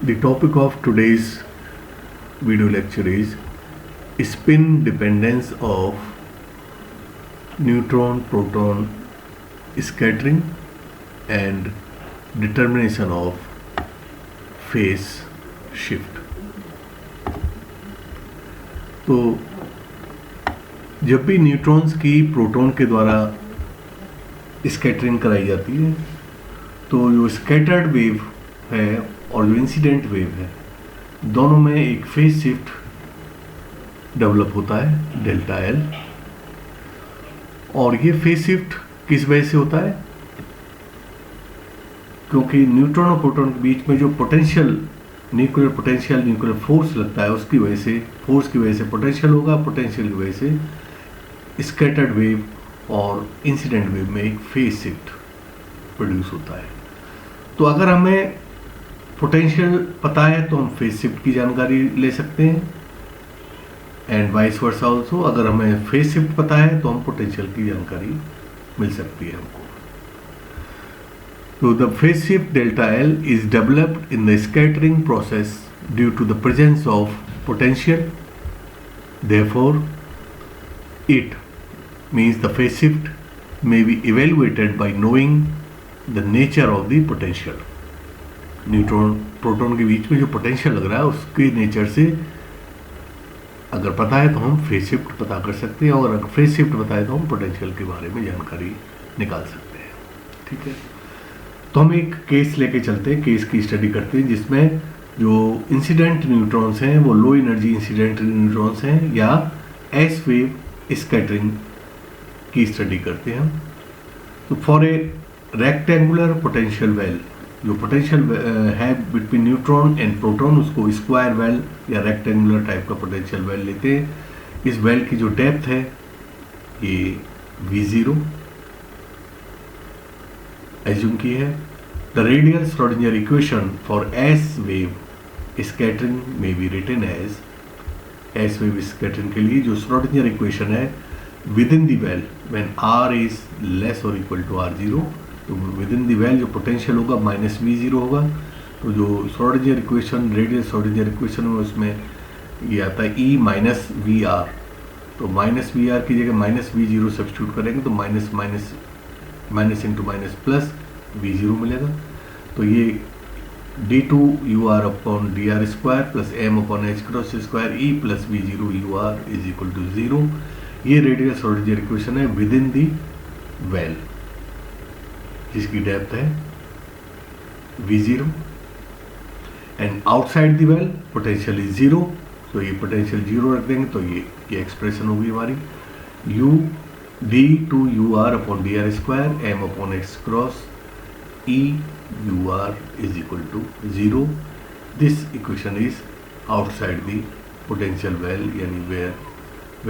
The topic of today's video lecture is spin dependence of neutron-proton scattering and determination of phase shift. तो जब भी neutrons की proton के द्वारा scattering कराई जाती है तो जो स्कैटर्ड वेव है और जो इंसिडेंट वेव है दोनों में एक फेज शिफ्ट डेवलप होता है डेल्टा एल। और ये फेज शिफ्ट किस वजह से होता है? क्योंकि न्यूट्रॉन और प्रोटॉन के बीच में जो पोटेंशियल न्यूक्लियर फोर्स लगता है उसकी वजह से, फोर्स की वजह से पोटेंशियल होगा, पोटेंशियल की वजह से स्कैटर्ड वेव और इंसिडेंट वेव में एक फेज शिफ्ट प्रोड्यूस होता है। तो अगर हमें पोटेंशियल पता है तो हम फेज शिफ्ट की जानकारी ले सकते हैं एंड वाइस वर्सा ऑल्सो। अगर हमें फेज शिफ्ट पता है तो हम पोटेंशियल की जानकारी मिल सकती है हमको। So the phase shift delta L is developed in the scattering process due to the presence of potential. Therefore, it means the phase shift may be evaluated by knowing the nature of the potential. Neutron proton के बीच में जो potential लग रहा है उसके nature से अगर पता है तो हम फेज शिफ्ट पता कर सकते हैं, और अगर फेज शिफ्ट पता है तो हम पोटेंशियल के बारे में जानकारी निकाल सकते हैं। ठीक है, तो हम एक केस लेके चलते हैं, केस की स्टडी करते हैं जिसमें जो इंसिडेंट न्यूट्रॉन्स हैं वो लो एनर्जी इंसिडेंट न्यूट्रॉन्स हैं या एस वेव स्कैटरिंग की स्टडी करते हैं हम। तो for a rectangular potential well, जो पोटेंशियल है बिटवीन न्यूट्रॉन एंड प्रोटॉन उसको स्क्वायर वेल या रेक्टेंगुलर टाइप का पोटेंशियल वेल लेते हैं। इस वेल की जो डेप्थ है ये V0 एज्यूम की है। The radial Schrodinger equation for S wave scattering में be written as, S wave scattering के लिए जो श्रोडिंगर इक्वेशन है within the well when R is less or equal to R0, तो विद इन द वेल जो potential होगा minus V0 होगा। तो जो Schrodinger equation, radial Schrodinger equation में उसमें ये आता है E माइनस VR, तो माइनस VR की जगह माइनस V0 सब्स्टिट्यूट करेंगे तो minus into minus plus V0 मिलेगा। तो ये d2UR upon dr square plus m upon h cross square E plus V0 UR is equal to 0। ये रेडियल श्रोडिंगर इक्वेशन है विद इन दी वेल जिसकी depth है V0 and outside the well potential is 0। तो ये potential 0 रख देंगे तो ये एक्सप्रेशन होगी हमारी u d2UR upon dr square m upon x cross E UR is equal to 0. This equation is outside the potential well, यानी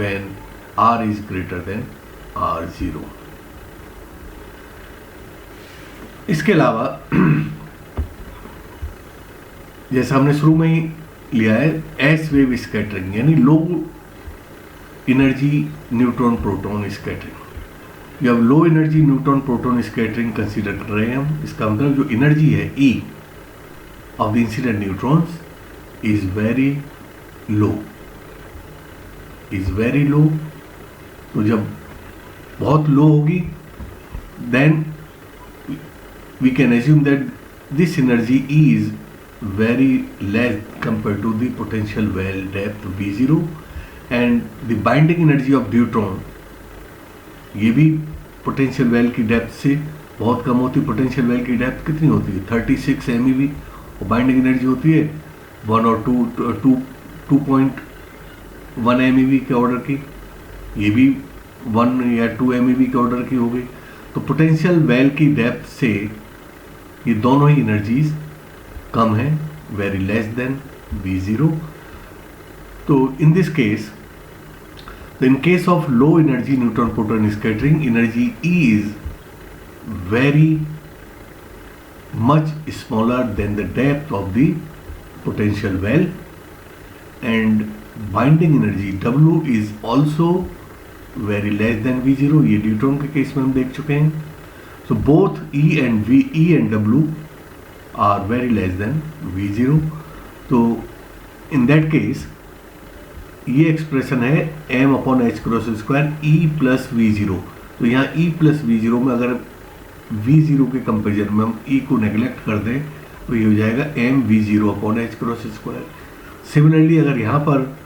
when R is greater than R0. इसके अलावा जैसा हमने शुरू में ही लिया है एस वेव स्कैटरिंग यानी low energy neutron proton scattering. जब low energy neutron proton scattering consider कर रहे हैं हम, इसका मतलब जो एनर्जी है E of the incident neutrons is very low. तो जब बहुत लो होगी then we can assume that this energy E is very less compare to the potential well depth V0 and the binding energy of neutron ये भी potential well की depth से बहुत कम होती है। पोटेंशियल वेल की डेप्थ कितनी होती है? 36 MeV और बाइंडिंग एनर्जी होती है 1 और 2.1 MeV के ऑर्डर की, ये भी 1 या 2 MeV के ऑर्डर की हो गई। तो पोटेंशियल वेल की डेप्थ से ये दोनों ही एनर्जीज कम है, वेरी लेस देन V0। तो in this case, in case of low energy neutron proton scattering, energy E is very much smaller than the depth of the potential well, and binding energy W is also very less than V0। ये neutron के case में हम देख चुके हैं। So both E and W are very less than V0. तो in that case ये expression है M upon H cross square E plus V zero. तो यहाँ ई प्लस वी जीरो में अगर वी जीरो के कंपेरिजन में हम ई को नेग्लेक्ट कर दें तो ये हो जाएगा M we zero upon H cross square. Similarly अगर यहाँ पर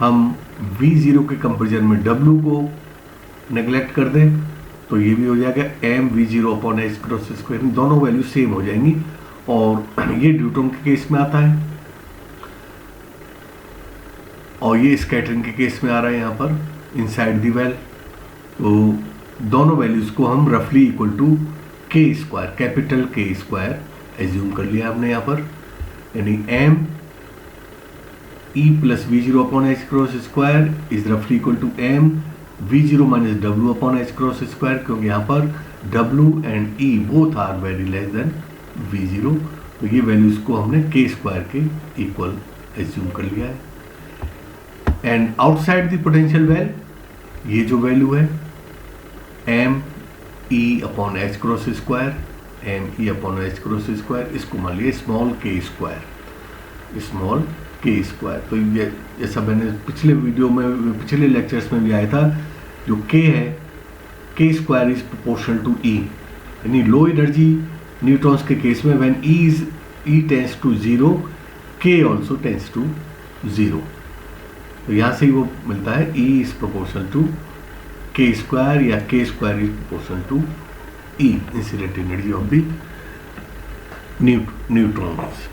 हम वी जीरो के कंपेरिजन में डब्ल्यू को नेग्लेक्ट कर दें तो ये भी हो जाएगा M we zero upon H cross स्क्वायर। दोनों वैल्यू सेम हो जाएंगी और ये ड्यूटोन के केस में आता है और ये स्कैटरिंग के केस में आ रहा है यहाँ पर इनसाइड द वेल। तो दोनों वैल्यूज को हम रफली equal to K square, capital K square assume कर लिया हमने यहाँ पर, यानी M E plus V zero upon H cross square is रफली equal to M we zero minus W upon H cross square, क्योंकि यहाँ पर W and E both are very less than V zero. तो ये values को हमने के square के इक्वल एज्यूम कर लिया है। And outside the potential well ये जो वैल्यू है M E upon H cross square, M E upon H cross square, इसको मान लिया small K square, small K square. तो ये जैसा मैंने पिछले वीडियो में, पिछले लेक्चर्स में भी आया था, जो के है K square is proportional to E, यानी लो एनर्जी न्यूट्रॉन्स के केस में when E tends to zero K also tends to zero. तो यहाँ से ही वो मिलता है E is proportional to K square या K square is proportional to E, incident energy of the neutrons.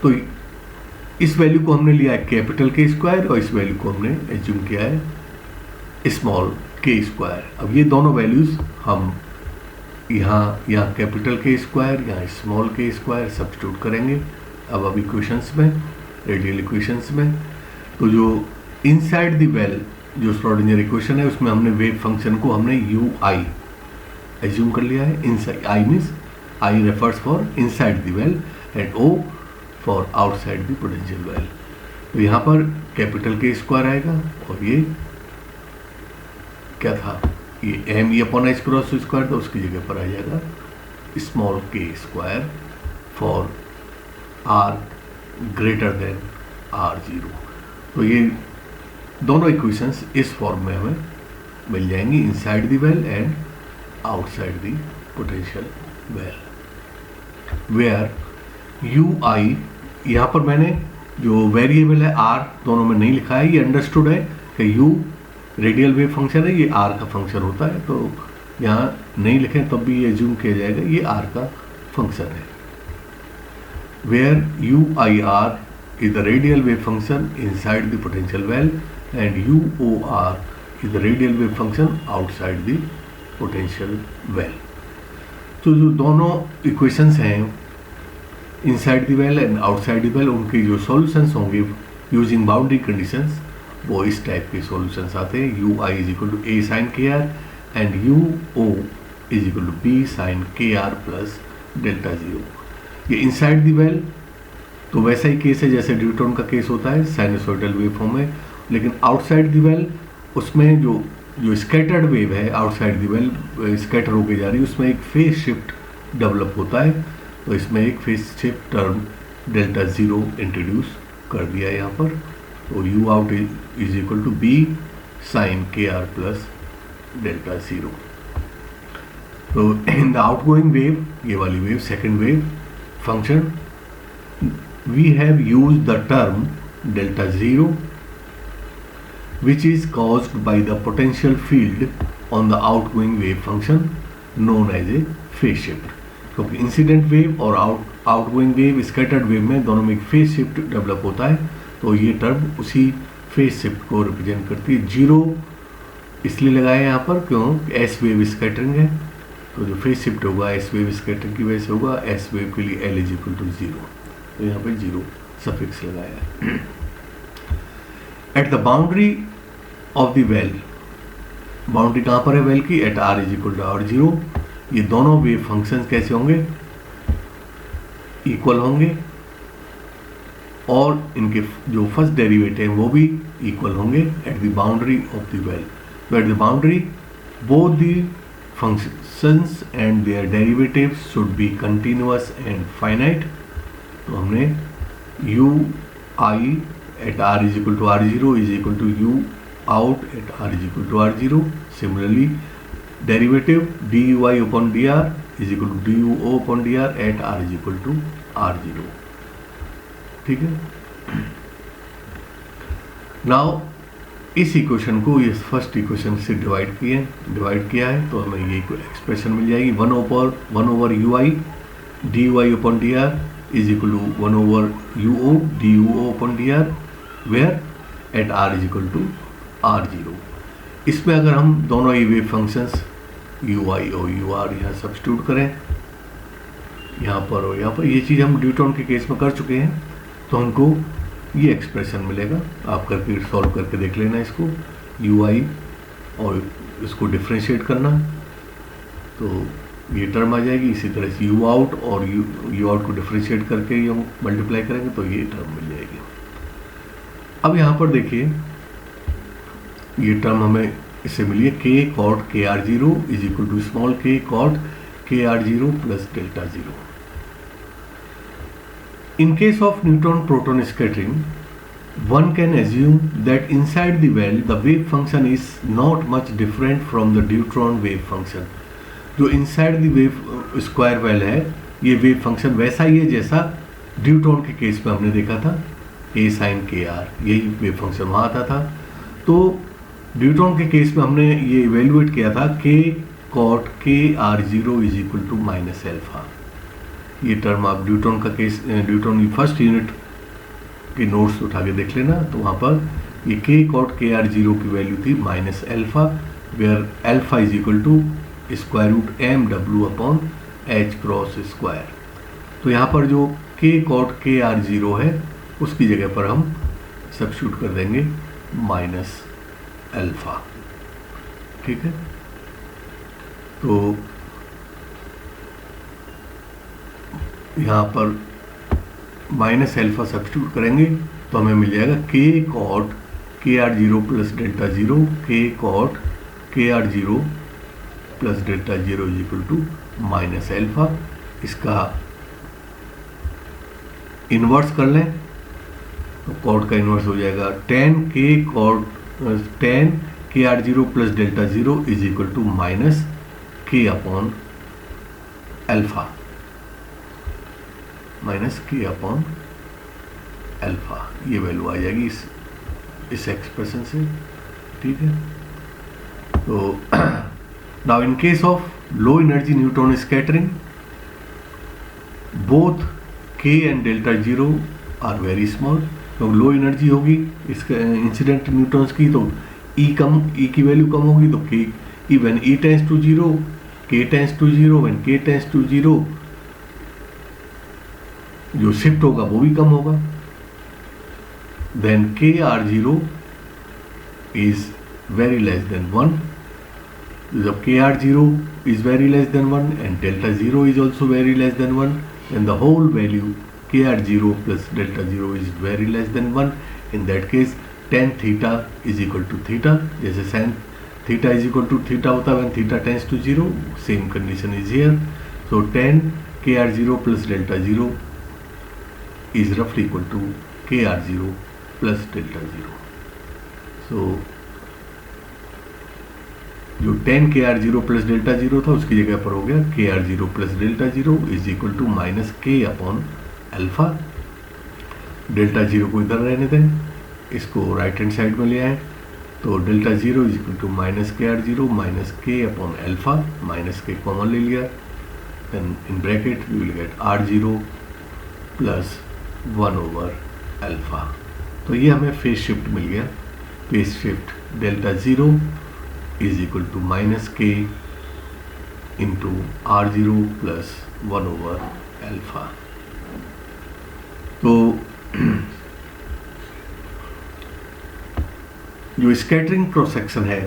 तो इस वैल्यू को हमने लिया है कैपिटल के स्क्वायर और इस वैल्यू को हमने एज्यूम किया है स्मॉल के स्क्वायर। अब ये दोनों वैल्यूज हम यहाँ कैपिटल के स्क्वायर, यहाँ स्मॉल के स्क्वायर सब्स्टिट्यूट करेंगे अब इक्वेशंस में, रेडियल इक्वेशंस में। तो जो इनसाइड द वेल जो श्रोडिंगर इक्वेशन है उसमें हमने वेव फंक्शन को हमने यू आई एज्यूम कर लिया है। Inside I means I refers for inside the well and O for outside the potential well. तो यहाँ पर कैपिटल के स्क्वायर आएगा और ये क्या था, ये M E upon H cross square, तो उसकी जगह पर आ जाएगा small K square for R greater than R zero. तो ये दोनों इक्वेशंस इस फॉर्म में हमें मिल जाएंगी, inside the well and outside the potential well. Where U I, यहाँ पर मैंने जो वेरिएबल है आर दोनों में नहीं लिखा है, ये अंडरस्टूड है कि यू रेडियल वेव फंक्शन है, ये आर का फंक्शन होता है, तो यहाँ नहीं लिखें तब भी ये एज्यूम किया जाएगा ये आर का फंक्शन है। Where U I R is the radial wave function inside the potential well and UOR is the radial wave function outside the potential well। तो जो दोनों इक्वेशंस हैं inside the well and outside the well, उनके जो solutions होंगे using boundary conditions वो इस type के सॉल्यूशंस आते हैं। U I is equal to A sine K R and U O is equal to B sine K R plus delta zero. ये inside the well तो वैसा ही case है जैसे ड्यूटोन का केस होता है, साइनसोइडल वेव फॉर्म है। लेकिन आउटसाइड द वेल उसमें जो स्कैटर्ड वेव है आउटसाइड द वेल स्कैटर होके जा रही है, उसमें एक फेज शिफ्ट डेवलप होता है। तो इसमें एक phase shift term delta zero introduce कर दिया है यहाँ पर। तो U out is equal to B sine K R plus delta zero. तो इन द आउटगोइंग वेव, ये वाली wave second wave function, we have used the term delta zero which is caused by the potential field on the outgoing wave function known as a phase shift। क्योंकि incident wave और outgoing wave scattered wave में दोनों में एक phase shift develop होता है, तो ये टर्म उसी फेज शिफ्ट को रिप्रेजेंट करती है। जीरो इसलिए लगाया यहाँ पर क्यों, एस वेव स्कैटरिंग है, तो जो फेज शिफ्ट होगा एस वेव स्कैटरिंग की वजह से होगा। एस वेव के लिए L is equal to zero, तो यहाँ पे जीरो सफिक्स लगाया है। At the boundary of the well, boundary कहाँ पर है वेल की, at R is equal to R zero. ये दोनों वेव फंक्शंस कैसे होंगे, इक्वल होंगे और इनके जो फर्स्ट डेरिवेटिव हैं वो भी इक्वल होंगे at the boundary of the well. तो at the boundary both the functions and their derivatives should be continuous and finite. तो हमने U I at R is equal to R zero is equal to U out at R is equal to R zero. Similarly derivative D U I upon D R is equal to D U O upon D R at R is equal to R zero. ठीक है. Now इस equation को इस first equation से divide किया है तो हमें ये एक्सप्रेशन मिल जाएगी 1 over U I D U I upon D R is equal to 1 over U O D U O upon D R where at R is equal to R zero. इसमें अगर हम दोनों ये वेव फंक्शंस यू आई और you are यहाँ substitute करें यहाँ पर और यहाँ पर, ये चीज़ हम न्यूट्रॉन के केस में कर चुके हैं, तो हमको ये एक्सप्रेशन मिलेगा. आप करके सॉल्व करके देख लेना इसको, यू आई और इसको डिफ्रेंशिएट करना तो ये टर्म आ जाएगी. इसी तरह से यू आउट और यू आउट को डिफ्रेंशिएट करके ये हम मल्टीप्लाई करेंगे तो ये टर्म मिल जाएगी. अब यहाँ पर देखिए ये टर्म हमें इससे मिली है K cot K R zero is equal to small K cot K R zero plus delta zero. In case of neutron-proton scattering, one can assume that inside the well, the wave function is not much different from the deuteron wave function. जो inside the wave square well है, ये wave function वैसा ही है जैसा deuteron के case में हमने देखा था, a sin k r, यही wave function वहाँ आता था. तो ड्यूट्रॉन के केस में हमने ये इवेल्युएट किया था k cot k r zero is equal to minus alpha. ये टर्म आप ड्यूट्रॉन का केस, ड्यूट्रॉन की फर्स्ट यूनिट के नोट्स उठा के देख लेना, तो वहाँ पर ये K cot K R zero की वैल्यू थी minus alpha, where alpha is equal to square root M W upon H cross square. तो यहाँ पर जो के कॉट के आर जीरो है उसकी जगह पर हम सब्स्टिट्यूट कर देंगे माइनस एल्फा. ठीक है. तो यहाँ पर माइनस एल्फा सब्स्टिट्यूट करेंगे तो हमें मिल जाएगा K cot K R zero plus delta zero, K cot K R zero plus delta zero is equal to minus alpha. इसका इन्वर्स कर लें तो कॉट का इन्वर्स हो जाएगा tan K R zero plus delta zero is equal to minus K upon alpha, minus K upon alpha. ये value आ जाएगी इस एक्सप्रेशन से. ठीक है. तो now in case of low energy neutron scattering both K and delta zero are very small. तो low energy होगी इसका इंसिडेंट न्यूट्रॉन्स की तो ई की वैल्यू कम होगी, तो K E when E tends to zero, K tends to zero, when K tends to zero जो shift होगा वो भी कम होगा. Then K R zero is very less than one. जब K R zero is very less than one and delta zero is also very less than one, then the whole value K R zero plus delta zero is very less than one. In that case tan theta is equal to theta, जैसे sine theta is equal to theta होता है when theta tends to zero, same condition is here. So tan K R zero plus delta zero is roughly equal to kr0 plus delta 0. So जो 10 kr0 plus delta 0 था उसकी जगह पर हो गया kr0 plus delta 0 is equal to minus k upon alpha. Delta 0 को इधर रहने दें, इसको राइट हैंड साइड में ले आए तो delta 0 is equal to minus kr0 minus k upon alpha, minus k common ले लिया, then in bracket we will get r0 plus 1 over alpha. तो ये हमें फेज शिफ्ट मिल गया. Phase shift delta 0 is equal to minus K into R zero plus 1 over alpha. तो जो scattering cross section है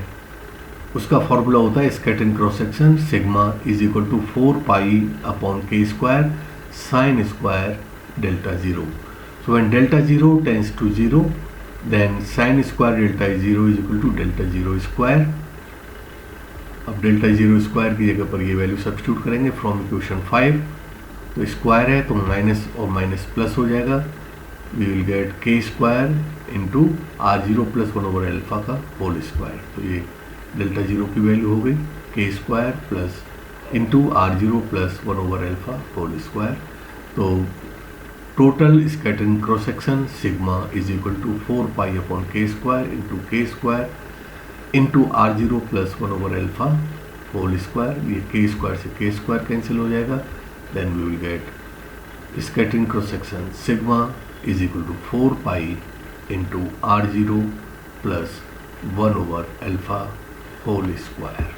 उसका फॉर्मूला होता है scattering cross section sigma is equal to 4 pi upon K square sine square delta 0. So when delta 0 tends to 0, then sin square delta 0 is equal to delta 0 square. अब delta 0 square की जगह पर ये value substitute करेंगे from equation 5. तो square है तो minus और माइनस प्लस हो जाएगा, we will get K square into R zero plus one over alpha का होल स्क्वायर। तो ये डेल्टा जीरो की वैल्यू हो गई K square plus into R zero plus one over alpha whole square. तो total scattering cross section sigma is equal to 4 pi upon K square into R zero plus one over alpha whole square. ये K square से K square cancel हो जाएगा, then we will get scattering cross section sigma is equal to 4 pi into R zero plus one over alpha whole square.